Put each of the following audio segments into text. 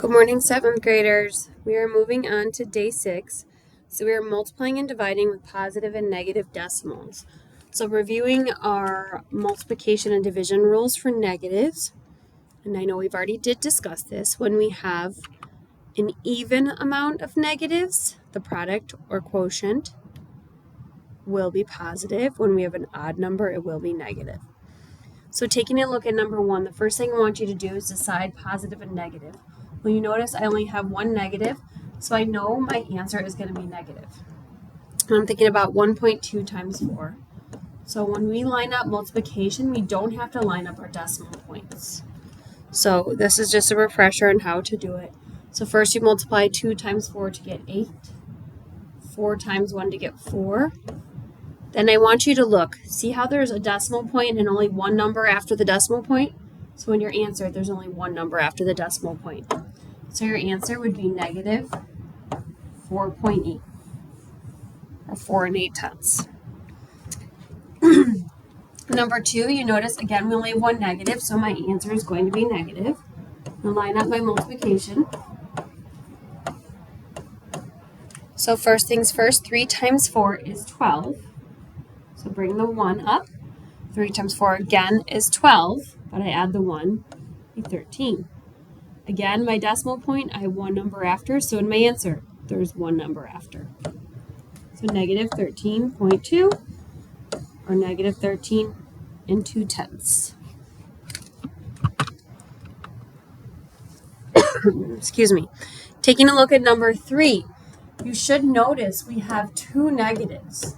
Good morning, 7th graders. We are moving on to day 6. So we are multiplying and dividing with positive and negative decimals. So reviewing our multiplication and division rules for negatives. And I know we've already did discuss this. When we have an even amount of negatives, the product or quotient will be positive. When we have an odd number, it will be negative. So taking a look at number 1, the first thing I want you to do is decide positive and negative. Well, you notice I only have one negative, so I know my answer is going to be negative. And I'm thinking about 1.2 times 4. So when we line up multiplication, we don't have to line up our decimal points. So this is just a refresher on how to do it. So first you multiply 2 times 4 to get 8, 4 times 1 to get 4. Then I want you to look. See how there's a decimal point and only one number after the decimal point? So in your answer, there's only one number after the decimal point. So your answer would be negative 4.8, or 4 8/10. Number 2, you notice, again, we only have one negative, so my answer is going to be negative. I'll line up my multiplication. So first things first, 3 times 4 is 12. So bring the 1 up. 3 times 4 again is 12, but I add the 1, be 13. Again, my decimal point, I have one number after, so in my answer, there's one number after. So negative 13.2, or negative 13 2/10. Excuse me. Taking a look at number 3, you should notice we have two negatives.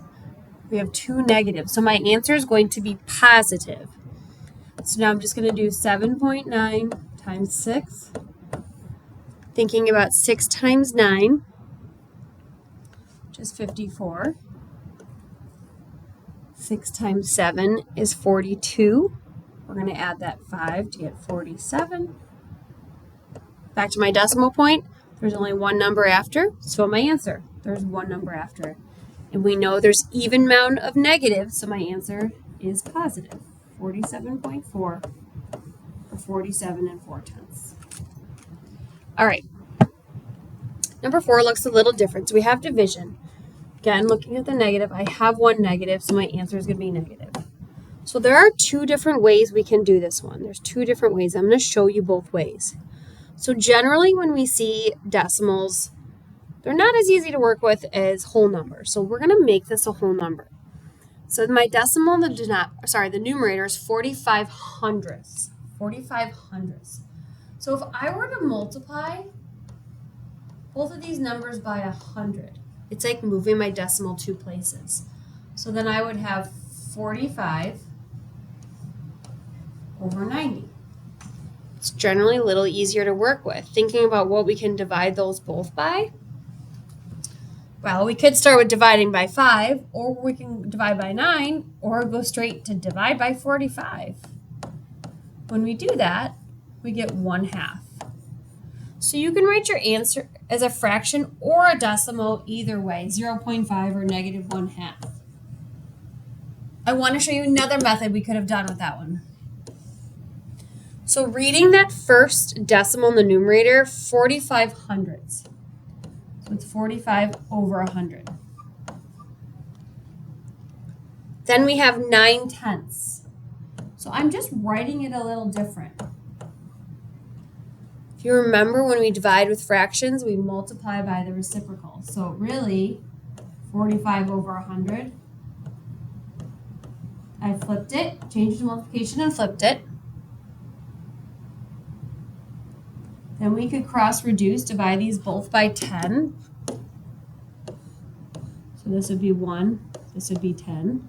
We have two negatives, so my answer is going to be positive. So now I'm just going to do 7.9 times 6. Thinking about 6 times 9, which is 54. 6 times 7 is 42. We're going to add that 5 to get 47. Back to my decimal point, there's only one number after, so my answer, there's one number after. And we know there's even amount of negatives, so my answer is positive, 47.4, or 47 4/10. All right. Number 4 looks a little different. So we have division. Again, looking at the negative, I have one negative, so my answer is going to be negative. So there are two different ways we can do this one. There's two different ways. I'm going to show you both ways. So generally when we see decimals, they're not as easy to work with as whole numbers. So we're going to make this a whole number. So my decimal, the numerator is 45 hundredths. 45 hundredths. So if I were to multiply both of these numbers by 100, it's like moving my decimal 2 places. So then I would have 45 over 90. It's generally a little easier to work with. Thinking about what we can divide those both by, well, we could start with dividing by 5, or we can divide by 9, or go straight to divide by 45. When we do that, we get 1/2. So you can write your answer as a fraction or a decimal either way, 0.5 or negative 1/2. I want to show you another method we could have done with that one. So reading that first decimal in the numerator, 45 hundredths. So it's 45 over 100. Then we have 9/10. So I'm just writing it a little different. If you remember, when we divide with fractions, we multiply by the reciprocal. So really, 45 over 100. I flipped it, changed the multiplication and flipped it. Then we could cross-reduce, divide these both by 10. So this would be 1, this would be 10.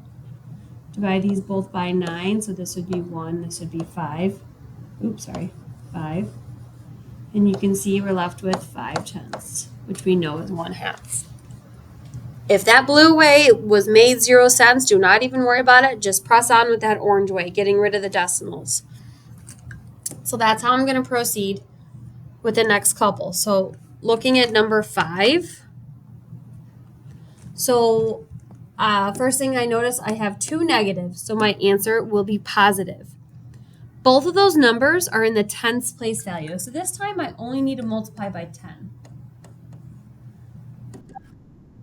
Divide these both by 9, so this would be 1, this would be 5. 5. And you can see we're left with 5/10, which we know is 1/2. If that blue way was made 0 cents, do not even worry about it. Just press on with that orange way, getting rid of the decimals. So that's how I'm going to proceed with the next couple. So looking at number 5. So first thing I notice, I have two negatives, so my answer will be positive. Both of those numbers are in the tens place value. So this time I only need to multiply by 10.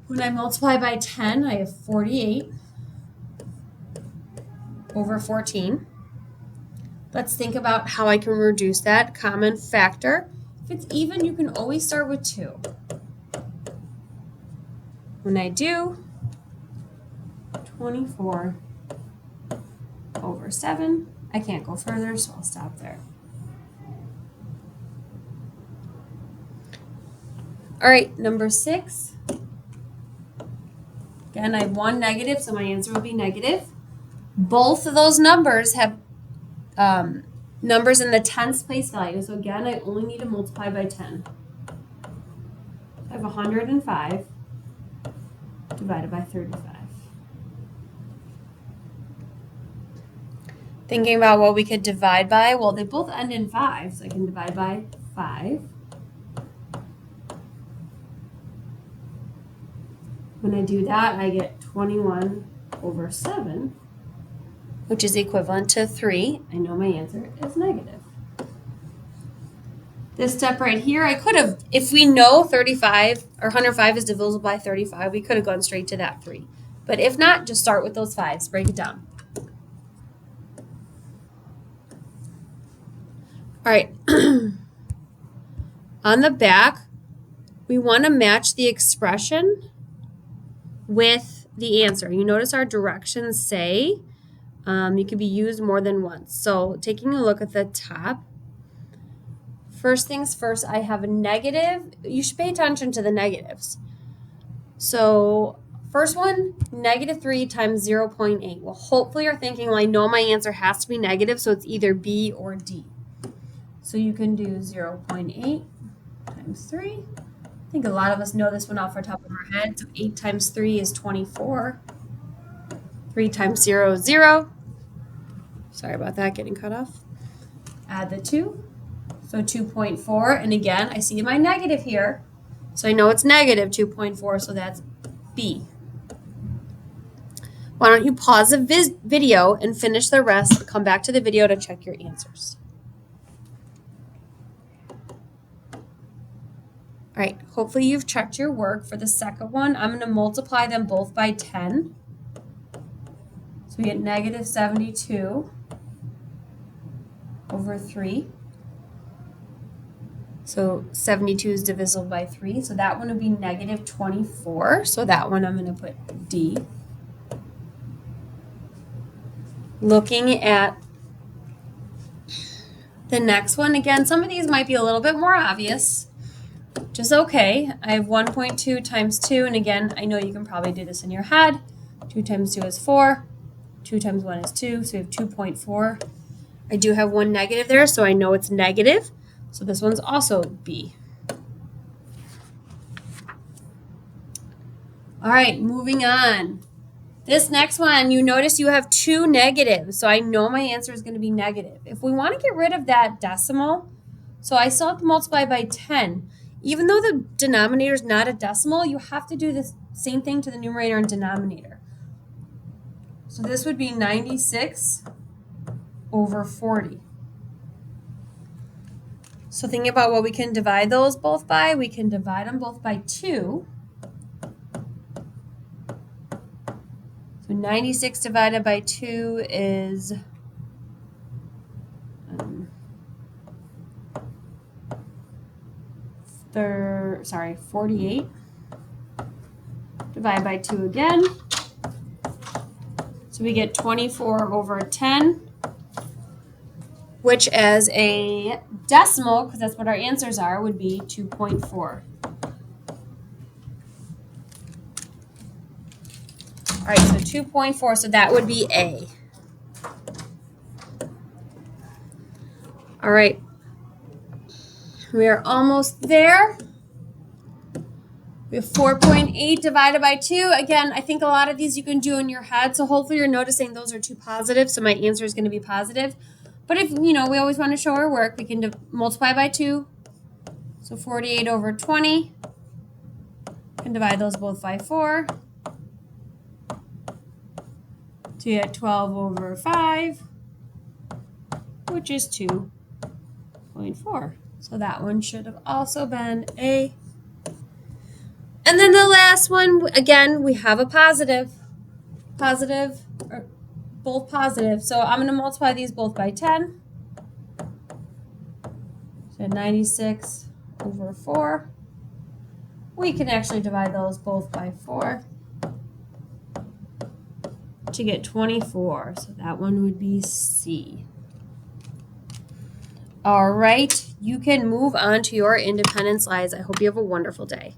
When I multiply by 10, I have 48 over 14. Let's think about how I can reduce that common factor. If it's even, you can always start with 2. When I do, 24 over 7. I can't go further, so I'll stop there. All right, number 6. Again, I have one negative, so my answer will be negative. Both of those numbers have numbers in the tens place value. So again, I only need to multiply by 10. I have 105 divided by 35. Thinking about what we could divide by, well, they both end in 5, so I can divide by 5. When I do that, I get 21 over 7, which is equivalent to 3. I know my answer is negative. This step right here, I could have, if we know 35 or 105 is divisible by 35, we could have gone straight to that 3. But if not, just start with those 5s, break it down. All right, on the back, we want to match the expression with the answer. You notice our directions say you can be used more than once. So taking a look at the top, first things first, I have a negative. You should pay attention to the negatives. So first one, negative 3 times 0.8. Well, hopefully you're thinking, well, I know my answer has to be negative, so it's either B or D. So you can do 0.8 times 3. I think a lot of us know this one off our top of our head. So 8 times 3 is 24. 3 times 0 is 0. Sorry about that, getting cut off. Add the 2. So 2.4. And again, I see my negative here. So I know it's negative 2.4, so that's B. Why don't you pause the video and finish the rest, come back to the video to check your answers. All right, hopefully you've checked your work. For the second one, I'm going to multiply them both by 10. So we get negative 72 over 3. So 72 is divisible by 3. So that one would be negative 24. So that one I'm going to put D. Looking at the next one, again, some of these might be a little bit more obvious. Just okay. I have 1.2 times 2, and again, I know you can probably do this in your head. 2 times 2 is 4. 2 times 1 is 2, so we have 2.4. I do have one negative there, so I know it's negative. So this one's also B. All right, moving on. This next one, you notice you have 2 negatives, so I know my answer is going to be negative. If we want to get rid of that decimal, so I still have to multiply by 10. Even though the denominator is not a decimal, you have to do the same thing to the numerator and denominator. So this would be 96 over 40. So thinking about what we can divide those both by, we can divide them both by 2. So 96 divided by 2 is 48. Divide by 2 again. So we get 24 over 10, which as a decimal, because that's what our answers are, would be 2.4. All right, so 2.4, so that would be A. All right, we are almost there. We have 4.8 divided by 2. Again, I think a lot of these you can do in your head, so hopefully you're noticing those are 2 positive, so my answer is going to be positive. But if, we always want to show our work, we can multiply by 2. So 48 over 20. Can divide those both by 4. So you get 12 over 5. which is 2.4. So that one should have also been A. And then the last one, again, we have a positive, or both positive. So I'm going to multiply these both by 10. So 96 over 4. We can actually divide those both by 4 to get 24. So that one would be C. All right, you can move on to your independent slides. I hope you have a wonderful day.